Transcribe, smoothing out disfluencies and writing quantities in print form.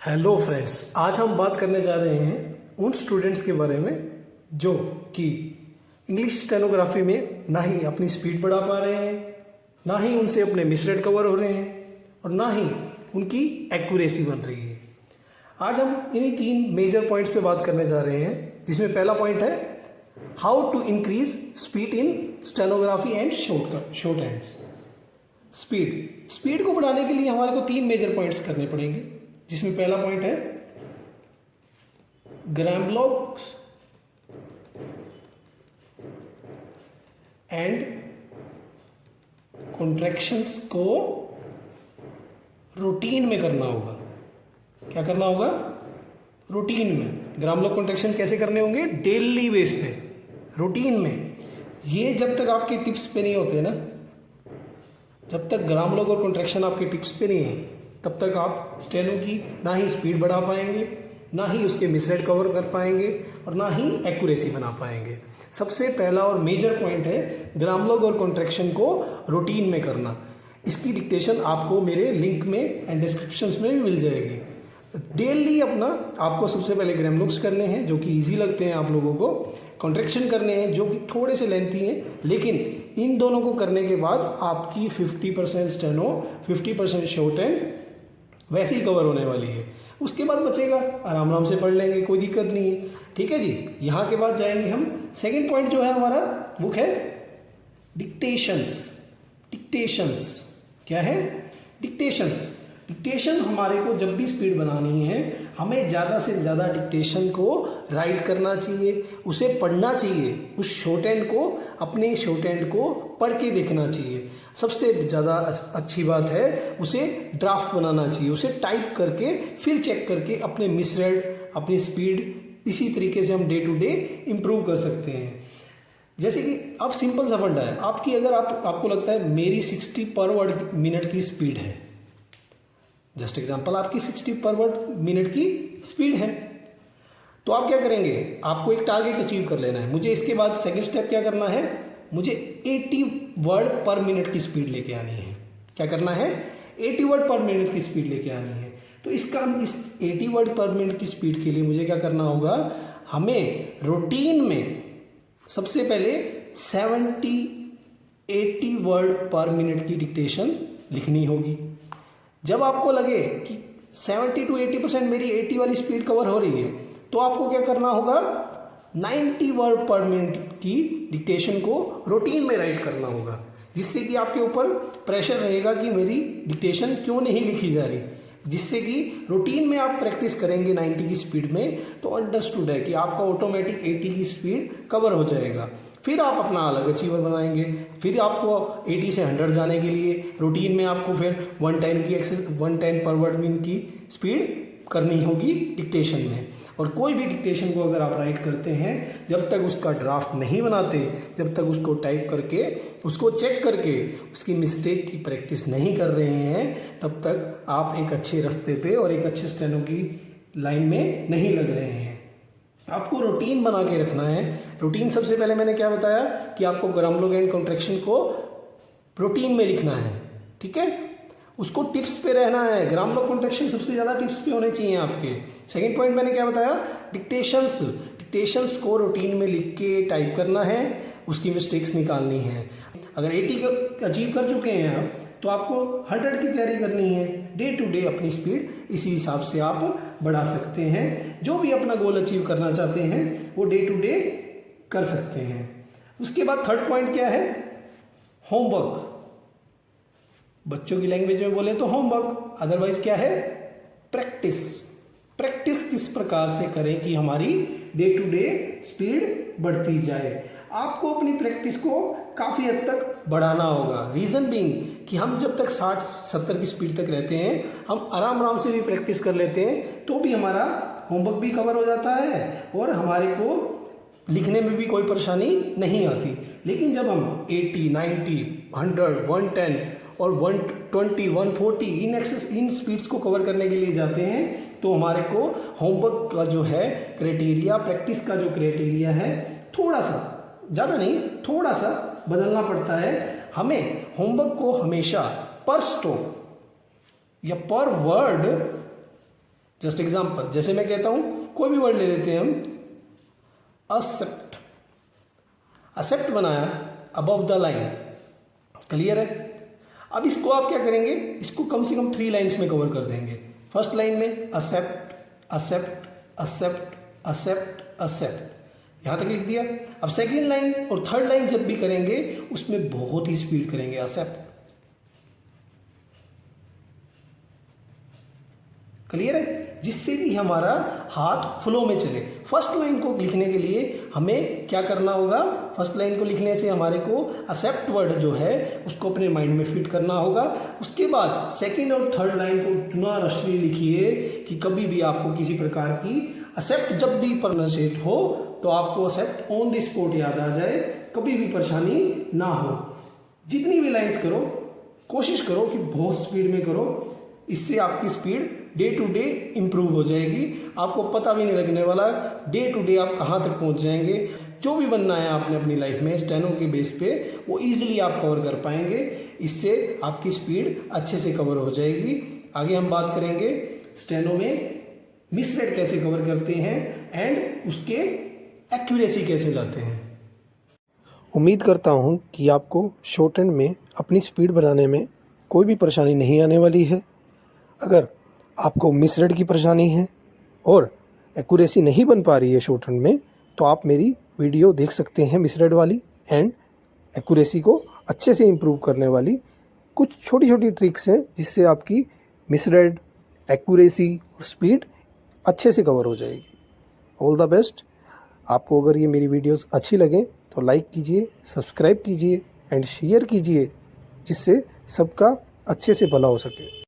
Hello friends, आज हम बात करने जा रहे हैं उन स्टूडेंट्स के बारे में जो कि इंग्लिश स्टेनोग्राफी में ना ही अपनी स्पीड बढ़ा पा रहे हैं, ना ही उनसे अपने मिसरीड कवर हो रहे हैं और ना ही उनकी एक्यूरेसी बन रही है। आज हम इन्हीं तीन मेजर पॉइंट्स पे बात करने जा रहे हैं, जिसमें पहला पॉइंट है how to increase speed in stenography and short hands. Speed को बढ़ाने के लिए हमारे को तीन मेजर पॉइंट्स करने पड़ेंगे, जिसमें पहला पॉइंट है ग्राम ब्लॉक्स एंड कॉन्ट्रैक्शंस को रूटीन में करना होगा। क्या करना होगा? रूटीन में। ग्राम ब्लॉक कॉन्ट्रैक्शन कैसे करने होंगे? डेली बेस पे, रूटीन में। ये जब तक आपके टिप्स पे नहीं होते ना, जब तक ग्राम ब्लॉक और कॉन्ट्रैक्शन आपके टिप्स पे नहीं है, तब तक आप स्टेनो की ना ही स्पीड बढ़ा पाएंगे, ना ही उसके मिसरीड कवर कर पाएंगे और ना ही एक्यूरेसी बना पाएंगे। सबसे पहला और मेजर पॉइंट है ग्राम ब्लॉक और कॉन्ट्रैक्शन को रूटीन में करना। इसकी डिक्टेशन आपको मेरे लिंक में एंड डिस्क्रिप्शंस में भी मिल जाएगी। डेली अपना आपको सबसे पहले ग्राम ब्लॉक्स करने हैं, जो कि ईजी लगते हैं आप लोगों को। कॉन्ट्रैक्शन करने हैं, जो कि थोड़े से लेंथी हैं, लेकिन इन दोनों को करने के बाद आपकी 50% स्टेनो, 50% शॉर्ट हैंड वैसे ही कवर होने वाली है। उसके बाद बचेगा, आराम आराम से पढ़ लेंगे, कोई दिक्कत नहीं है। ठीक है जी। यहाँ के बाद जाएंगे हम, सेकंड पॉइंट जो है हमारा बुक है डिक्टेशंस। क्या है? डिक्टेशन हमारे को जब भी स्पीड बनानी है, हमें ज़्यादा से ज़्यादा डिक्टेशन को राइट करना चाहिए, उसे पढ़ना चाहिए। उस शॉर्ट हैंड को, अपने शॉर्ट हैंड को पढ़ के देखना चाहिए। सबसे ज़्यादा अच्छी बात है उसे ड्राफ्ट बनाना चाहिए, उसे टाइप करके फिर चेक करके अपने मिसरीड, अपनी स्पीड, इसी तरीके से हम डे टू डे इम्प्रूव कर सकते हैं। जैसे कि अब सिंपल सा फंडा है आपकी, अगर आपको लगता है मेरी 60 पर वर्ड मिनट की स्पीड है, जस्ट एग्जांपल, आपकी 60 पर वर्ड मिनट की स्पीड है, तो आप क्या करेंगे? आपको एक टारगेट अचीव कर लेना है। मुझे इसके बाद सेकंड स्टेप क्या करना है? मुझे 80 वर्ड पर मिनट की स्पीड लेके आनी है। क्या करना है? 80 वर्ड पर मिनट की स्पीड लेके आनी है। तो इस 80 वर्ड पर मिनट की स्पीड के लिए मुझे क्या करना होगा? हमें रूटीन में सबसे पहले 70-80 वर्ड पर मिनट की डिक्टेशन लिखनी होगी। जब आपको लगे कि 70 to 80% मेरी 80 वाली स्पीड कवर हो रही है, तो आपको क्या करना होगा? 90 वर्ड पर मिनट की डिक्टेशन को रूटीन में राइट करना होगा, जिससे कि आपके ऊपर प्रेशर रहेगा कि मेरी डिक्टेशन क्यों नहीं लिखी जा रही। जिससे कि रूटीन में आप प्रैक्टिस करेंगे 90 की स्पीड में, तो अंडरस्टूड है कि आपका ऑटोमेटिक 80 की स्पीड कवर हो जाएगा। फिर आप अपना अलग अचीवर बनाएंगे। फिर आपको 80 से 100 जाने के लिए रूटीन में आपको फिर 110 पर वर्ड मिनट की स्पीड करनी होगी डिक्टेशन में। और कोई भी डिक्टेशन को अगर आप राइट करते हैं, जब तक उसका ड्राफ्ट नहीं बनाते, जब तक उसको टाइप करके, उसको चेक करके, उसकी मिस्टेक की प्रैक्टिस नहीं कर रहे हैं, तब तक आप एक अच्छे रास्ते पे और एक अच्छे स्टेनो की लाइन में नहीं लग रहे हैं। आपको रूटीन बना के रखना है। रूटीन सबसे पहले मैंने क्या बताया कि आपको ग्राम ब्लॉक एंड कॉन्ट्रैक्शन को रूटीन में लिखना है। ठीक है, उसको टिप्स पे रहना है। ग्राम ब्लॉक कॉन्ट्रैक्शन सबसे ज़्यादा टिप्स पे होने चाहिए आपके। सेकंड पॉइंट मैंने क्या बताया? डिक्टेशंस को रूटीन में लिख के टाइप करना है, उसकी मिस्टेक्स निकालनी है। अगर 80 का अचीव कर चुके हैं आप, तो आपको 100 की तैयारी करनी है। डे टू डे अपनी स्पीड इसी हिसाब से आप बढ़ा सकते हैं। जो भी अपना गोल अचीव करना चाहते हैं, वो डे टू डे कर सकते हैं। उसके बाद थर्ड पॉइंट क्या है? होमवर्क। बच्चों की लैंग्वेज में बोले तो होमवर्क, अदरवाइज क्या है? प्रैक्टिस किस प्रकार से करें कि हमारी डे टू डे स्पीड बढ़ती जाए। आपको अपनी प्रैक्टिस को काफ़ी हद तक बढ़ाना होगा। रीज़न बीइंग कि हम जब तक 60-70 की स्पीड तक रहते हैं, हम आराम से भी प्रैक्टिस कर लेते हैं, तो भी हमारा होमवर्क भी कवर हो जाता है और हमारे को लिखने में भी कोई परेशानी नहीं आती। लेकिन जब हम 80, 90, 100, 110 और 120, 140 इन स्पीड्स को कवर करने के लिए जाते हैं, तो हमारे को होमवर्क का जो है क्राइटेरिया, प्रैक्टिस का जो क्राइटेरिया है, थोड़ा सा, ज़्यादा नहीं, थोड़ा सा बदलना पड़ता है। हमें होमवर्क को हमेशा पर स्ट्रोक या पर वर्ड जस्ट एग्जाम्पल, जैसे मैं कहता हूँ कोई भी वर्ड ले लेते हैं हम, एक्सेप्ट, एक्सेप्ट बनाया अबव द लाइन, क्लियर है। अब इसको आप क्या करेंगे, इसको कम से कम 3 लाइन्स में कवर कर देंगे। फर्स्ट लाइन में except, except, except, except, except, यहाँ तक लिख दिया। अब सेकेंड लाइन और थर्ड लाइन जब भी करेंगे उसमें बहुत ही स्पीड करेंगे, एक्सेप्ट, क्लियर है, जिससे कि हमारा हाथ फ्लो में चले। फर्स्ट लाइन को लिखने के लिए हमें क्या करना होगा, फर्स्ट लाइन को लिखने से हमारे को एक्सेप्ट वर्ड जो है उसको अपने माइंड में फिट करना होगा। उसके बाद सेकंड और थर्ड लाइन को इतना रशली लिखिए कि कभी भी आपको किसी प्रकार की एक्सेप्ट जब भी प्रोनाउंसिएट हो तो आपको एक्सेप्ट ऑन द स्पॉट याद आ जाए, कभी भी परेशानी ना हो। जितनी भी लाइन्स करो कोशिश करो कि बहुत स्पीड में करो, इससे आपकी speed day to day improve हो जाएगी, आपको पता भी नहीं लगने वाला डे टू डे आप कहाँ तक पहुँच जाएंगे। जो भी बनना है आपने अपनी लाइफ में स्टेनो के बेस पे वो इजीली आप कवर कर पाएंगे, इससे आपकी स्पीड अच्छे से कवर हो जाएगी। आगे हम बात करेंगे स्टेनो में मिसरेड कैसे कवर करते हैं एंड उसके एक्यूरेसी कैसे लाते हैं। उम्मीद करता हूँ कि आपको शॉर्ट हैंड में अपनी स्पीड बनाने में कोई भी परेशानी नहीं आने वाली है। अगर आपको मिसरेड की परेशानी है और एक्यूरेसी नहीं बन पा रही है शॉर्ट हैंड में, तो आप मेरी वीडियो देख सकते हैं मिसरेड वाली एंड एक्यूरेसी को अच्छे से इम्प्रूव करने वाली। कुछ छोटी छोटी ट्रिक्स हैं जिससे आपकी मिसरेड, एक्यूरेसी और स्पीड अच्छे से कवर हो जाएगी। All the best. आपको अगर ये मेरी वीडियोस अच्छी लगें तो लाइक कीजिए, सब्सक्राइब कीजिए एंड शेयर कीजिए, जिससे सबका अच्छे से भला हो सके।